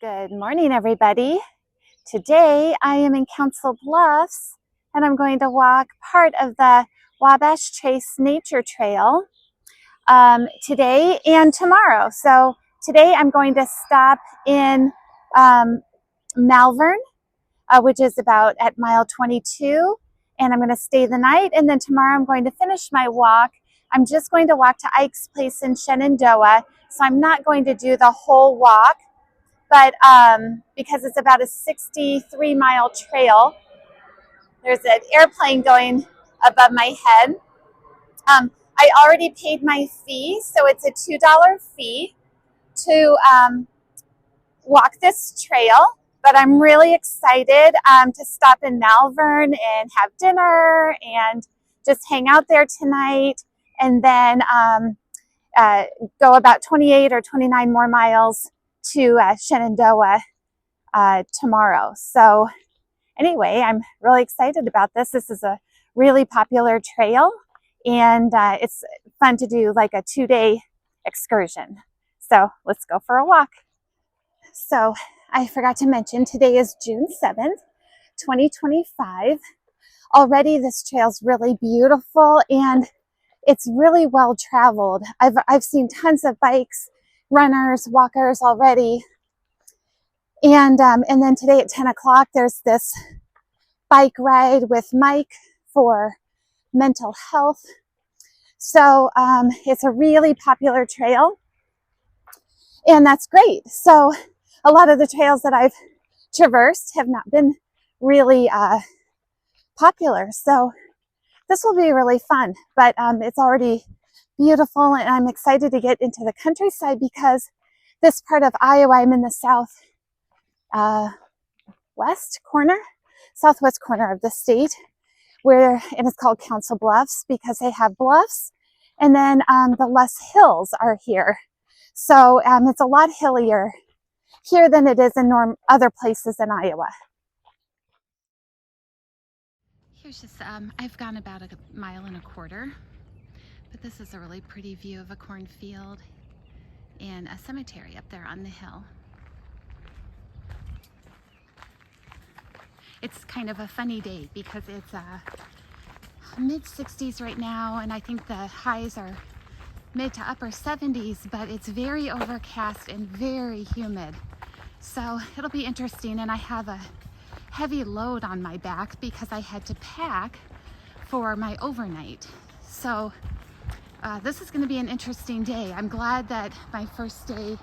Good morning, everybody. Today I am in Council Bluffs and I'm going to walk part of the Wabash Trace Nature Trail today and tomorrow. So today I'm going to stop in Malvern, which is about at mile 22, and I'm going to stay the night, and then tomorrow I'm going to finish my walk. I'm just going to walk to Ike's place in Shenandoah, so I'm not going to do the whole walk. But because it's about a 63-mile trail, there's an airplane going above my head. I already paid my fee, so it's a $2 fee to walk this trail. But I'm really excited to stop in Malvern and have dinner and just hang out there tonight, and then go about 28 or 29 more miles to Shenandoah tomorrow. So anyway, I'm really excited about this. This is a really popular trail, and it's fun to do like a 2-day excursion. So let's go for a walk. So I forgot to mention, today is June 7th, 2025. Already this trail's really beautiful and it's really well traveled. I've seen tons of bikes, runners, walkers already. And then today at 10 o'clock, there's this bike ride with Mike for mental health. So it's a really popular trail, and that's great. So a lot of the trails that I've traversed have not been really popular. So this will be really fun, but it's already beautiful, and I'm excited to get into the countryside because this part of Iowa, I'm in the southwest corner of the state, and it's called Council Bluffs because they have bluffs, and then the less hills are here. So it's a lot hillier here than it is in other places in Iowa. Here's just, I've gone about 1.25 miles, but this is a really pretty view of a cornfield and a cemetery up there on the hill. It's kind of a funny day because it's mid-60s right now, and I think the highs are mid to upper 70s, but it's very overcast and very humid. So it'll be interesting, and I have a heavy load on my back because I had to pack for my overnight. So this is going to be an interesting day. I'm glad that my first day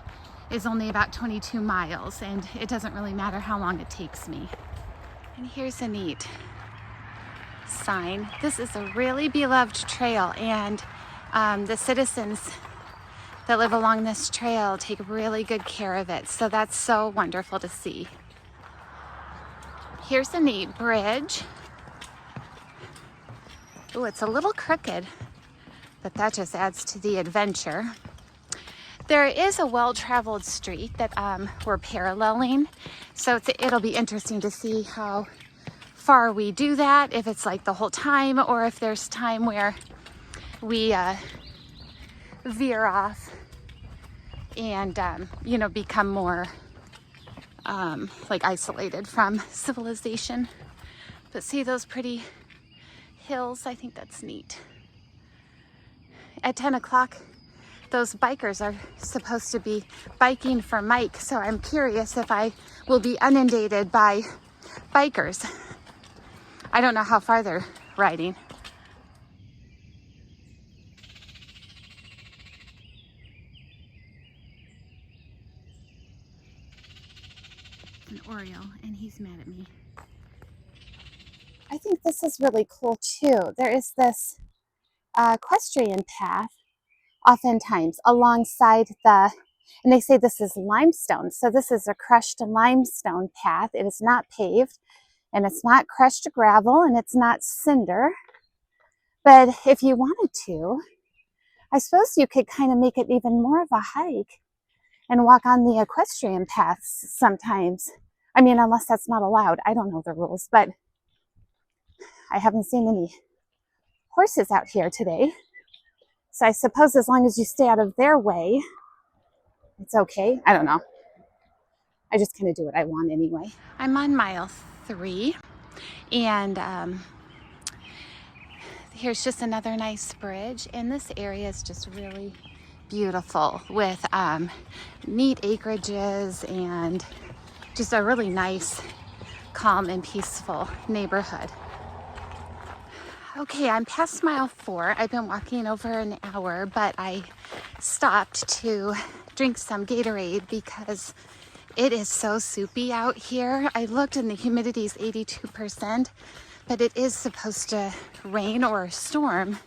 is only about 22 miles, and it doesn't really matter how long it takes me. And here's a neat sign. This is a really beloved trail, and the citizens that live along this trail take really good care of it. So that's so wonderful to see. Here's a neat bridge. Oh, it's a little crooked, but that just adds to the adventure. There is a well-traveled street that we're paralleling, so it'll be interesting to see how far we do that, if it's like the whole time or if there's time where we veer off and become more like isolated from civilization. But see those pretty hills? I think that's neat. At 10 o'clock, those bikers are supposed to be biking for Mike, so I'm curious if I will be inundated by bikers. I don't know how far they're riding. An Oriole, and he's mad at me. I think this is really cool too. There is this equestrian path oftentimes alongside and they say this is limestone. So this is a crushed limestone path. It is not paved, and it's not crushed gravel, and it's not cinder. But if you wanted to, I suppose you could kind of make it even more of a hike and walk on the equestrian paths sometimes. I mean, unless that's not allowed. I don't know the rules, but I haven't seen any horses out here today. So I suppose as long as you stay out of their way, it's okay. I don't know. I just kind of do what I want anyway. I'm on mile 3, and here's just another nice bridge, and this area is just really beautiful with neat acreages and just a really nice, calm and peaceful neighborhood. Okay, I'm past mile 4. I've been walking over an hour, but I stopped to drink some Gatorade because it is so soupy out here. I looked and the humidity is 82%, but it is supposed to rain or storm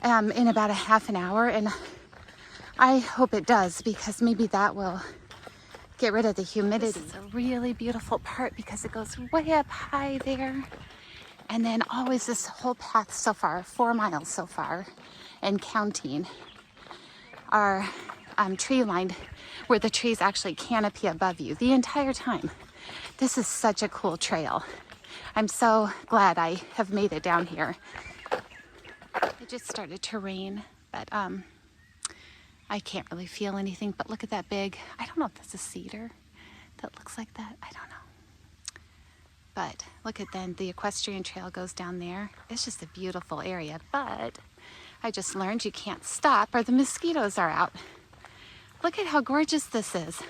in about a half an hour, and I hope it does because maybe that will get rid of the humidity. This is a really beautiful part because it goes way up high there. And then always this whole path so far, 4 miles so far, and counting, are tree lined where the trees actually canopy above you the entire time. This is such a cool trail. I'm so glad I have made it down here. It just started to rain, but I can't really feel anything, but look at that big, I don't know if that's a cedar that looks like that, I don't know. But look at then, the equestrian trail goes down there. It's just a beautiful area, but I just learned you can't stop or the mosquitoes are out. Look at how gorgeous this is.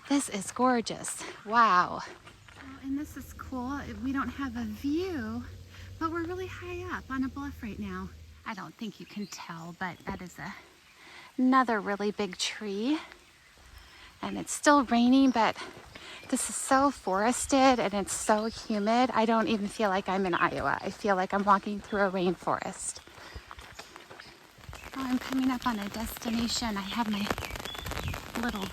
This is gorgeous, wow. Oh, and this is cool, we don't have a view, but we're really high up on a bluff right now. I don't think you can tell, but that is another really big tree. And it's still raining, but this is so forested and it's so humid. I don't even feel like I'm in Iowa. I feel like I'm walking through a rainforest. Oh, I'm coming up on a destination. I have my little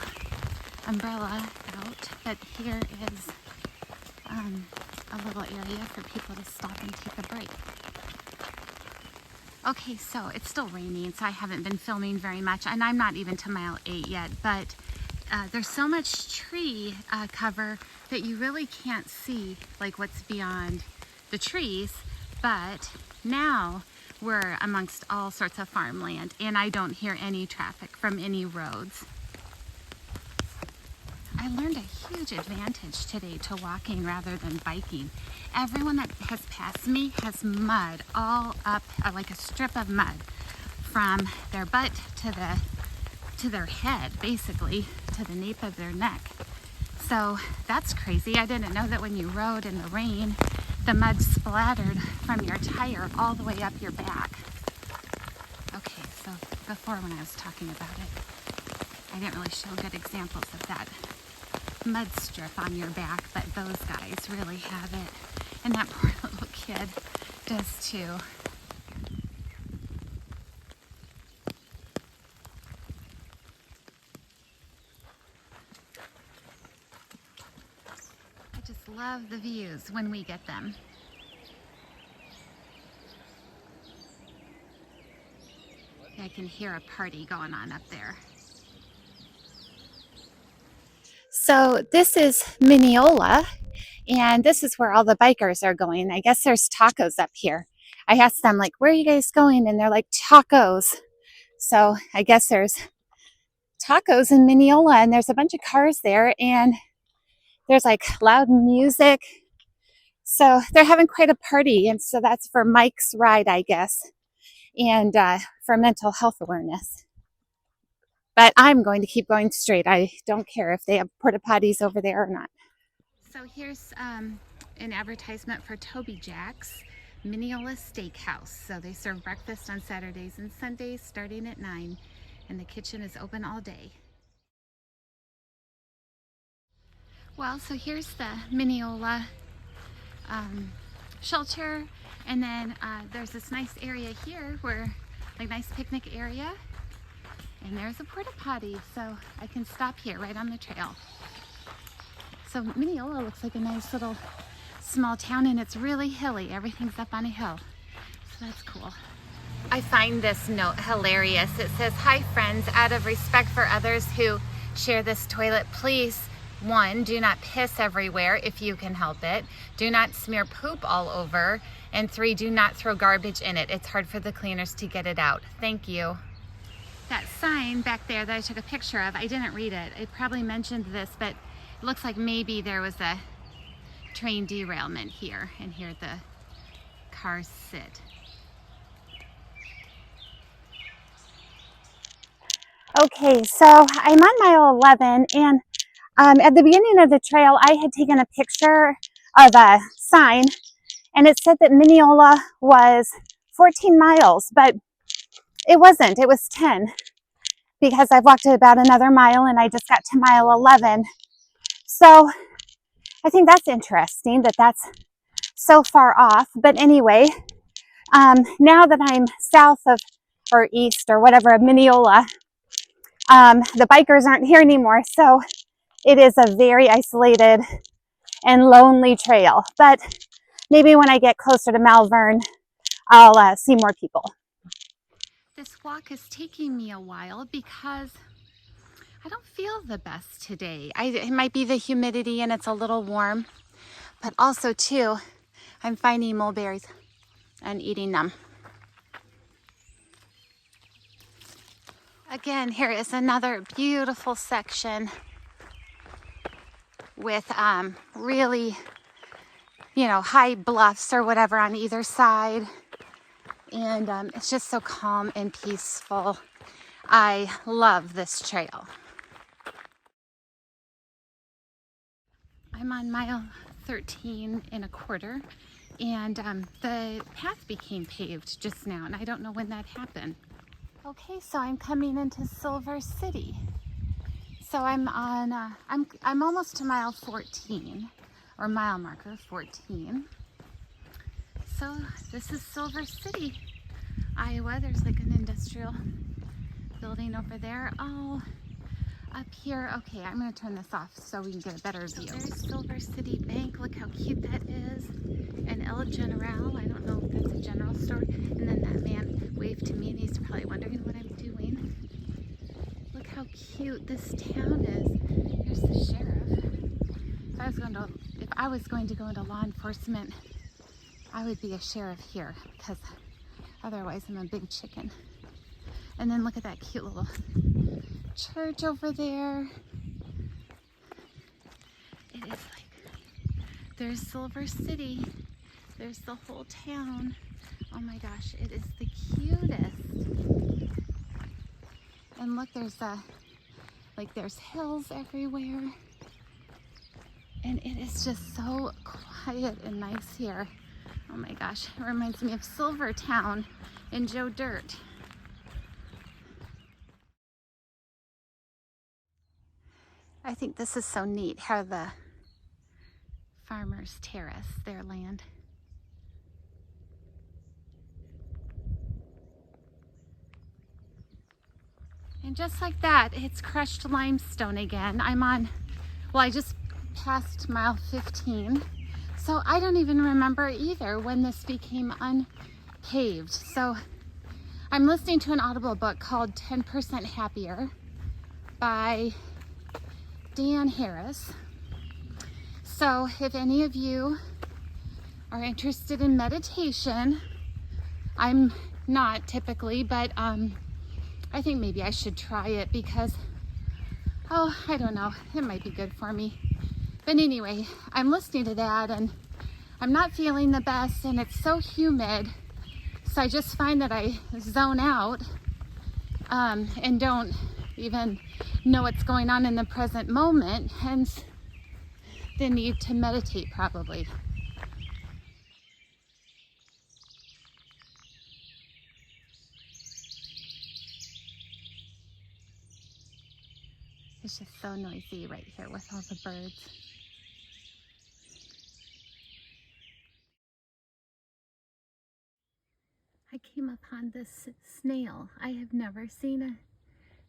umbrella out, but here is a little area for people to stop and take a break. Okay, so it's still raining, so I haven't been filming very much, and I'm not even to mile 8 yet, but there's so much tree cover that you really can't see like what's beyond the trees, but now we're amongst all sorts of farmland and I don't hear any traffic from any roads. I learned a huge advantage today to walking rather than biking. Everyone that has passed me has mud all up, like a strip of mud from their butt to their head, basically to the nape of their neck. So that's crazy. I didn't know that when you rode in the rain, the mud splattered from your tire all the way up your back. Okay, so before when I was talking about it, I didn't really show good examples of that mud strip on your back, but those guys really have it. And that poor little kid does too. I just love the views when we get them. I can hear a party going on up there. So this is Mineola, and this is where all the bikers are going. I guess there's tacos up here. I asked them, like, where are you guys going? And they're like, tacos. So I guess there's tacos in Mineola, and there's a bunch of cars there, and there's like loud music. So they're having quite a party, and so that's for Mike's ride, I guess, and for mental health awareness. But I'm going to keep going straight. I don't care if they have porta potties over there or not. So here's an advertisement for Toby Jack's Mineola Steakhouse. So they serve breakfast on Saturdays and Sundays starting at 9, and the kitchen is open all day. Well, so here's the Mineola shelter, and then there's this nice area here where, like, nice picnic area. And there's a porta potty, so I can stop here right on the trail. So Mineola looks like a nice little small town, and it's really hilly. Everything's up on a hill, so that's cool. I find this note hilarious. It says, "Hi friends, out of respect for others who share this toilet, please, 1, do not piss everywhere if you can help it. Do not smear poop all over. And 3, do not throw garbage in it. It's hard for the cleaners to get it out. Thank you." That sign back there that I took a picture of, I didn't read it. It probably mentioned this, but Looks like maybe there was a train derailment here, and here the cars sit. Okay, so I'm on mile 11, and at the beginning of the trail, I had taken a picture of a sign, and it said that Mineola was 14 miles, but it wasn't. It was 10, because I've walked about another mile, and I just got to mile 11. So I think that's interesting that that's so far off. But anyway, now that I'm south of, or east, or whatever, of Mineola, the bikers aren't here anymore, so it is a very isolated and lonely trail. But maybe when I get closer to Malvern, I'll see more people. This walk is taking me a while because I don't feel the best today. It might be the humidity and it's a little warm, but also too, I'm finding mulberries and eating them. Again, here is another beautiful section with really, high bluffs or whatever on either side. And it's just so calm and peaceful. I love this trail. I'm on mile 13 and a quarter, and the path became paved just now, and I don't know when that happened. Okay, so I'm coming into Silver City. So I'm on, I'm almost to mile 14, or mile marker 14. So this is Silver City, Iowa. There's like an industrial building over there. Oh, up here. Okay, I'm going to turn this off so we can get a better view. There's Silver City Bank. Look how cute that is. And El General. I don't know if that's a general store. And then that man waved to me, and he's probably wondering what I'm doing. Look how cute this town is. Here's the sheriff. If I was going to go into law enforcement, I would be a sheriff here, because otherwise I'm a big chicken. And then look at that cute little church over there. It is like, there's Silver City. There's the whole town. Oh my gosh, it is the cutest. And look, there's hills everywhere. And it is just so quiet and nice here. Oh my gosh, it reminds me of Silvertown in Joe Dirt. I think this is so neat how the farmers terrace their land. And just like that, it's crushed limestone again. I just passed mile 15. So I don't even remember either when this became unpaved. So I'm listening to an Audible book called 10% Happier by Dan Harris. So if any of you are interested in meditation, I'm not typically, but I think maybe I should try it because, I don't know, it might be good for me. But anyway, I'm listening to that and I'm not feeling the best, and it's so humid. So I just find that I zone out and don't even know what's going on in the present moment, hence the need to meditate probably. It's just so noisy right here with all the birds. I came upon this snail. I have never seen a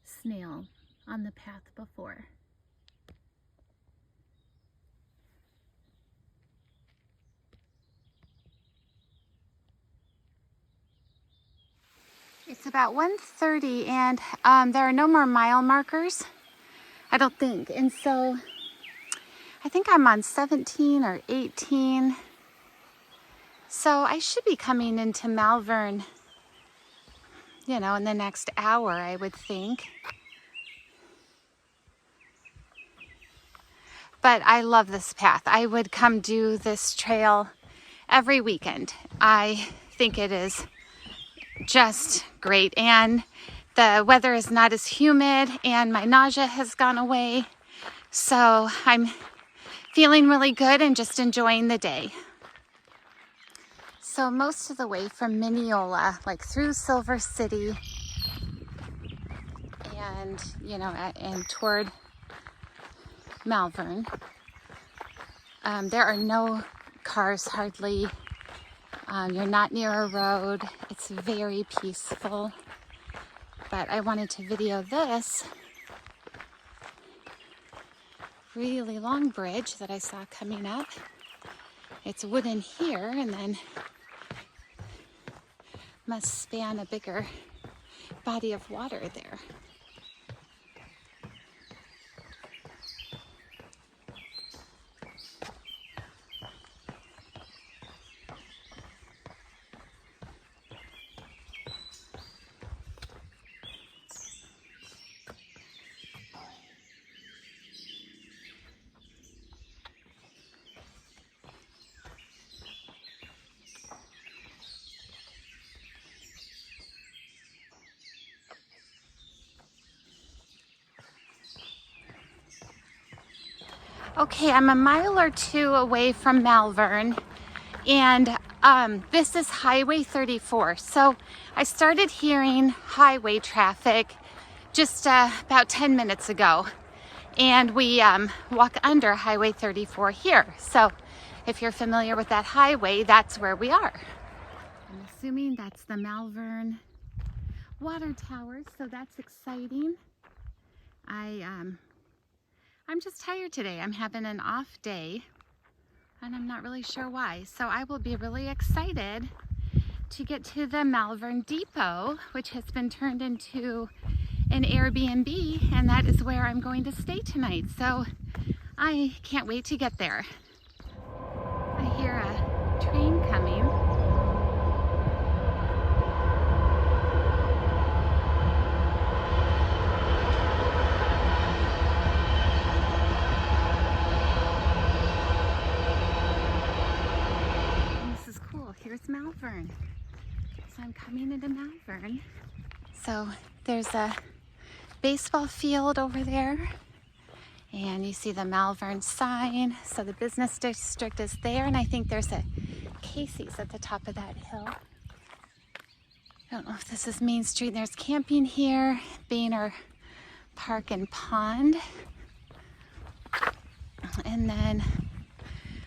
snail on the path before. It's about 1:30, and there are no more mile markers, I don't think. And so I think I'm on 17 or 18. So I should be coming into Malvern, in the next hour, I would think. but I love this path. I would come do this trail every weekend. I think it is just great, and the weather is not as humid, and my nausea has gone away. So I'm feeling really good and just enjoying the day. So most of the way from Mineola, like through Silver City and, you know, and toward Malvern, there are no cars hardly. You're not near a road. It's very peaceful. But I wanted to video this really long bridge that I saw coming up. It's wooden here and then must span a bigger body of water there. Okay, I'm a mile or two away from Malvern, and this is Highway 34. So I started hearing highway traffic just about 10 minutes ago, and we walk under Highway 34 here. So if you're familiar with that highway, that's where we are. I'm assuming that's the Malvern water tower, so that's exciting. I'm just tired today. I'm having an off day and I'm not really sure why. So I will be really excited to get to the Malvern Depot, which has been turned into an Airbnb, and that is where I'm going to stay tonight. So I can't wait to get there. I hear a train coming. Here's Malvern. So I'm coming into Malvern. So there's a baseball field over there, and you see the Malvern sign. So the business district is there, and I think there's a Casey's at the top of that hill. I don't know if this is Main Street. There's camping here, Boehner Park and Pond. And then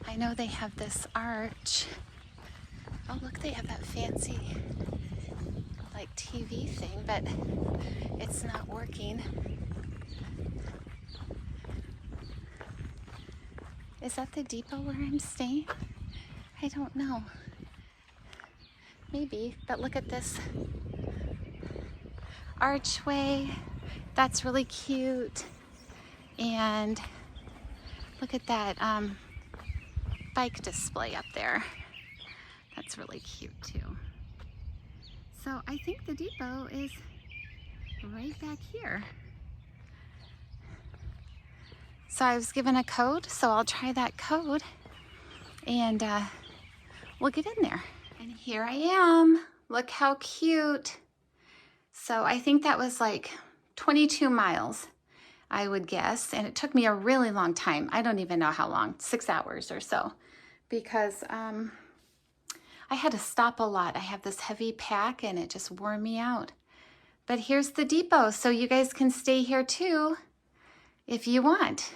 I know they have this arch. Oh, look, they have that fancy, like, TV thing, but it's not working. Is that the depot where I'm staying? I don't know. Maybe, but look at this archway. That's really cute. And look at that bike display up there. That's really cute too. So I think the depot is right back here. So I was given a code, so I'll try that code and we'll get in there. And here I am. Look how cute. So I think that was like 22 miles, I would guess. And it took me a really long time. I don't even know how long, 6 hours or so, because I had to stop a lot. I have this heavy pack and it just wore me out. But here's the depot, so you guys can stay here too if you want.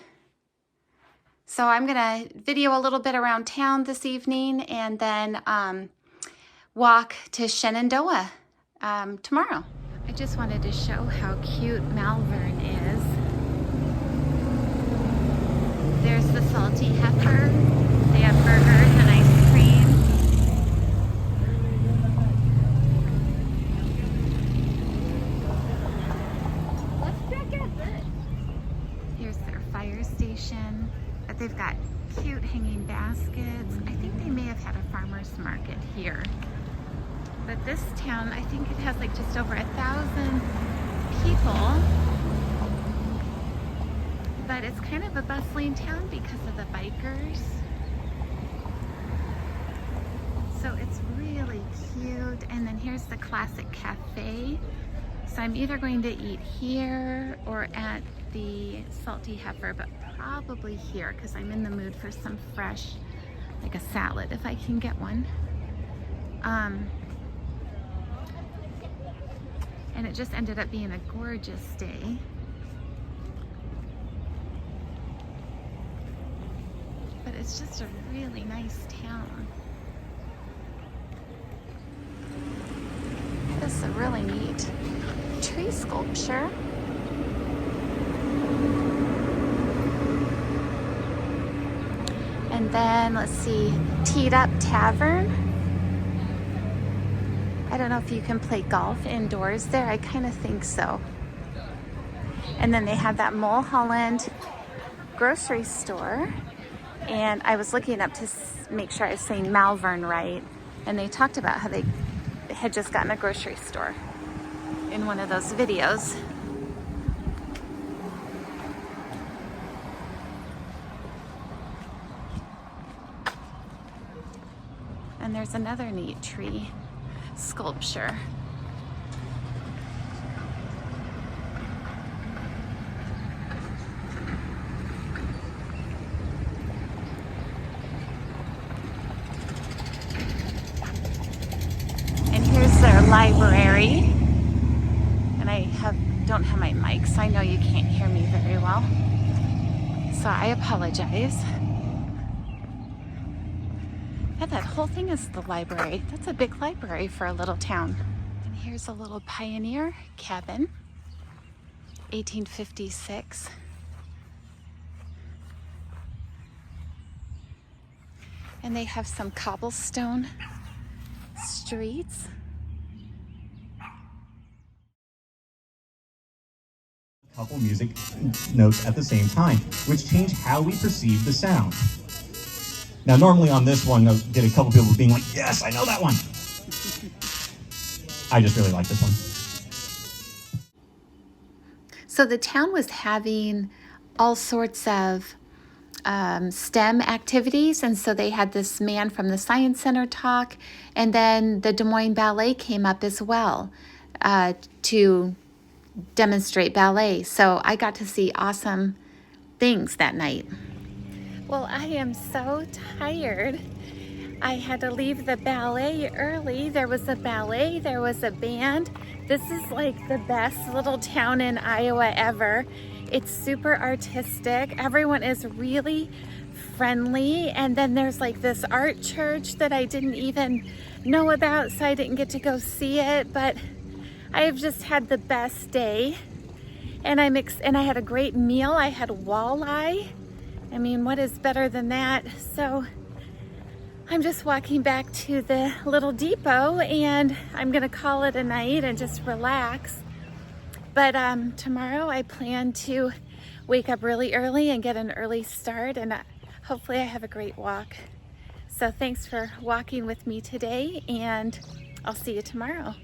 So I'm gonna video a little bit around town this evening and then walk to Shenandoah tomorrow. I just wanted to show how cute Malvern is. There's the salty heifer. They have burgers and ice cream. Here's their fire station, but they've got cute hanging baskets. I think they may have had a farmer's market here. But this town, I think it has like just over 1,000 people. but it's kind of a bustling town because of the bikers. So it's really cute. And then here's the classic cafe. So I'm either going to eat here or at the Salty Heifer, but probably here because I'm in the mood for some fresh, like a salad if I can get one. And it just ended up being a gorgeous day. But it's just a really nice town. This is a really neat tree sculpture. And then let's see, Teed Up Tavern. I don't know if you can play golf indoors there. I kind of think so. And then they have that Mulholland grocery store. And I was looking up to make sure I was saying Malvern right. And they talked about how they had just gotten a grocery store in one of those videos. And there's another neat tree sculpture. And here's their library. And I don't have my mic, so I know you can't hear me very well. So I apologize. Yeah, that whole thing is the library. That's a big library for a little town. And here's a little pioneer cabin, 1856. And they have some cobblestone streets. Couple music notes at the same time, which change how we perceive the sound. Now, normally on this one, I get a couple people being like, yes, I know that one. I just really like this one. So the town was having all sorts of STEM activities, and so they had this man from the Science Center talk, and then the Des Moines Ballet came up as well to demonstrate ballet. So I got to see awesome things that night. Well, I am so tired. I had to leave the ballet early. There was a ballet, there was a band. This is like the best little town in Iowa ever. It's super artistic. Everyone is really friendly. And then there's like this art church that I didn't even know about, so I didn't get to go see it. But I have just had the best day. And I had a great meal. I had walleye. I mean, what is better than that? So I'm just walking back to the little depot, and I'm gonna call it a night and just relax. But tomorrow I plan to wake up really early and get an early start, and hopefully I have a great walk. So thanks for walking with me today, and I'll see you tomorrow.